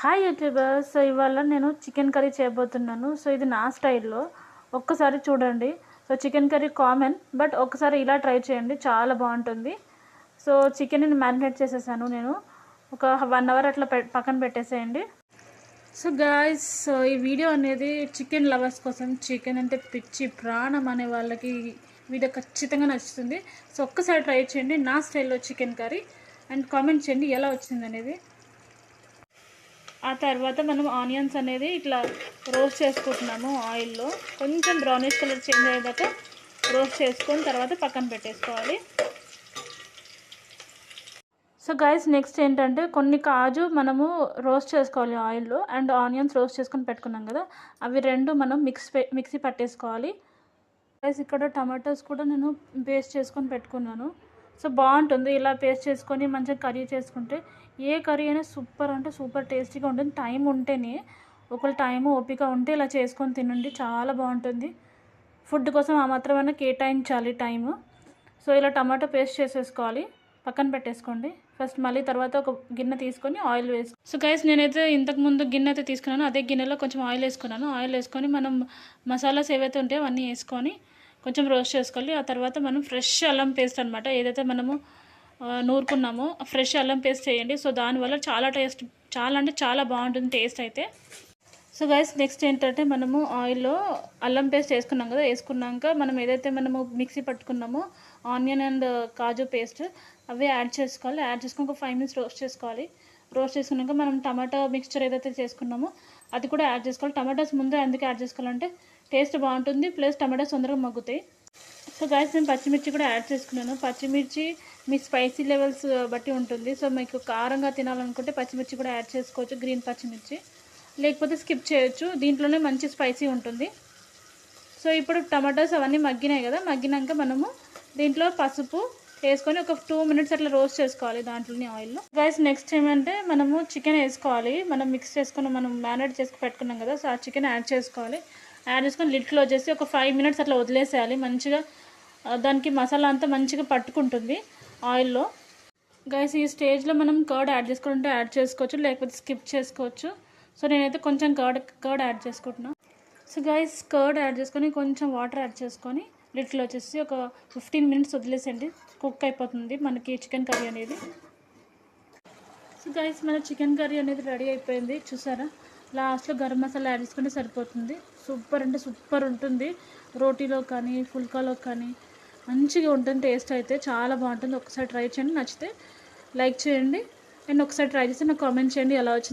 Hi YouTubers. So ఇవాళ నేను chicken curry చేయబోతున్నాను. సో ఇది నా స్టైల్లో, ఒక్కసారి చూడండి. So chicken curry common, but ఒక్కసారి ఇలా ట్రై చేయండి, చాలా బాగుంటుంది. సో చికెన్ని మ్యారినేట్ చేసేసాను నేను, ఒక 1 అవర్ అట్లా పక్కన పెట్టేసేయండి. సో గాయ్స్, సో ఈ వీడియో అనేది చికెన్ లవర్స్ కోసం, చికెన్ అంటే పిచ్చి ప్రాణం అనే వాళ్ళకి వీడియో ఖచ్చితంగా నచ్చుతుంది. సో ఒక్కసారి ట్రై చేయండి నా స్టైల్లో చికెన్ కర్రీ, అండ్ కామెంట్ చేయండి ఎలా వచ్చింది అనేది. ఆ తర్వాత మనం ఆనియన్స్ అనేది ఇట్లా రోస్ట్ చేసుకుంటున్నాము ఆయిల్లో, కొంచెం బ్రౌనిష్ కలర్ చేంజ్ అయ్యేదాకా రోస్ట్ చేసుకొని తర్వాత పక్కన పెట్టేసుకోవాలి. సో గైస్, నెక్స్ట్ ఏంటంటే కొన్ని కాజు మనము రోస్ట్ చేసుకోవాలి ఆయిల్లో, అండ్ ఆనియన్స్ రోస్ట్ చేసుకొని పెట్టుకున్నాం కదా, అవి రెండు మనం మిక్సీ పట్టేసుకోవాలి. గైస్, ఇక్కడ టమాటోస్ కూడా నేను పేస్ట్ చేసుకొని పెట్టుకున్నాను. సో బాగుంటుంది ఇలా పేస్ట్ చేసుకొని మంచిగా కర్రీ చేసుకుంటే. ఏ కర్రీ అయినా సూపర్ అంటే సూపర్ టేస్టీగా ఉంటుంది. టైం ఉంటేనే, ఒకళ్ళు టైం ఓపిక ఉంటే ఇలా చేసుకొని తినండి, చాలా బాగుంటుంది. ఫుడ్ కోసం ఆ మాత్రమైనా కేటాయించాలి టైము. సో ఇలా టమాటో పేస్ట్ చేసేసుకోవాలి, పక్కన పెట్టేసుకోండి ఫస్ట్. మళ్ళీ తర్వాత ఒక గిన్నె తీసుకొని ఆయిల్ వేసుకో. సో గైస్, నేనైతే ఇంతకుముందు గిన్నె అయితే తీసుకున్నాను, అదే గిన్నెలో కొంచెం ఆయిల్ వేసుకున్నాను. ఆయిల్ వేసుకొని మనం మసాలాస్ ఏవైతే ఉంటాయో అవన్నీ వేసుకొని కొంచెం రోస్ట్ చేసుకోవాలి. ఆ తర్వాత మనం ఫ్రెష్ అల్లం పేస్ట్ అనమాట, ఏదైతే మనము నూరుకున్నామో ఫ్రెష్ అల్లం పేస్ట్ చేయండి. సో దానివల్ల చాలా అంటే చాలా బాగుంటుంది టేస్ట్ అయితే. సో గైస్, నెక్స్ట్ ఏంటంటే మనము ఆయిల్లో అల్లం పేస్ట్ వేసుకున్నాం కదా, వేసుకున్నాక మనం ఏదైతే మనము మిక్సీ పట్టుకున్నామో ఆనియన్ అండ్ కాజు పేస్ట్, అవి యాడ్ చేసుకోవాలి. యాడ్ చేసుకుని ఒక 5 minutes రోస్ట్ చేసుకోవాలి. రోస్ట్ చేసుకున్నాక మనం టమాటో మిక్స్చర్ ఏదైతే చేసుకున్నామో అది కూడా యాడ్ చేసుకోవాలి. టమాటోస్ ముందే ఎందుకు యాడ్ చేసుకోవాలంటే టేస్ట్ బాగుంటుంది, ప్లస్ టమాటోస్ తొందరగా మగ్గుతాయి. సో గైస్, నేను పచ్చిమిర్చి కూడా యాడ్ చేసుకున్నాను. పచ్చిమిర్చి మీ స్పైసీ లెవెల్స్ బట్టి ఉంటుంది. సో మీకు కారంగా తినాలనుకుంటే పచ్చిమిర్చి కూడా యాడ్ చేసుకోవచ్చు, గ్రీన్ పచ్చిమిర్చి, లేకపోతే స్కిప్ చేయొచ్చు. దీంట్లోనే మంచి స్పైసీ ఉంటుంది. సో ఇప్పుడు టమాటోస్ అవన్నీ మగ్గినాయి కదా, మగ్గినాక మనము దీంట్లో పసుపు వేసుకొని ఒక 2 minutes అట్లా రోస్ట్ చేసుకోవాలి దాంట్లోని ఆయిల్లో. గైస్, నెక్స్ట్ ఏమంటే మనము చికెన్ వేసుకోవాలి. మనం మిక్స్ చేసుకుని మనం మ్యారినేట్ చేసుకుని పెట్టుకున్నాం కదా, సో ఆ చికెన్ యాడ్ చేసుకోవాలి. యాడ్ చేసుకొని లిడ్ క్లోజ్ చేసి ఒక 5 minutes అట్లా వదిలేసేయాలి. మంచిగా దానికి మసాలా అంతా మంచిగా పట్టుకుంటుంది ఆయిల్లో. గైస్, ఈ స్టేజ్లో మనం కర్డ్ యాడ్ చేసుకుంటే యాడ్ చేసుకోవచ్చు, లేకపోతే స్కిప్ చేసుకోవచ్చు. సో నేనైతే కొంచెం కర్డ్ యాడ్ చేసుకుంటున్నాను. సో గైస్, కర్డ్ యాడ్ చేసుకొని కొంచెం వాటర్ యాడ్ చేసుకొని లిడ్లో వచ్చేసి ఒక 15 minutes వదిలేసండి, కుక్ అయిపోతుంది మనకి చికెన్ కర్రీ అనేది. సో గైస్, మన చికెన్ కర్రీ అనేది రెడీ అయిపోయింది, చూసారా. లాస్ట్లో గరం మసాలా యాడ్ చేసుకుంటే సరిపోతుంది. సూపర్ అంటే సూపర్ ఉంటుంది. రోటీలో కానీ ఫుల్కాలో కానీ మంచిగా ఉంటుంది. టేస్ట్ అయితే చాలా బాగుంటుంది. ఒకసారి ట్రై చేయండి, నచ్చితే లైక్ చేయండి, అండ్ ఒకసారి ట్రై చేసి నాకు కామెంట్ చేయండి ఎలా వచ్చింది.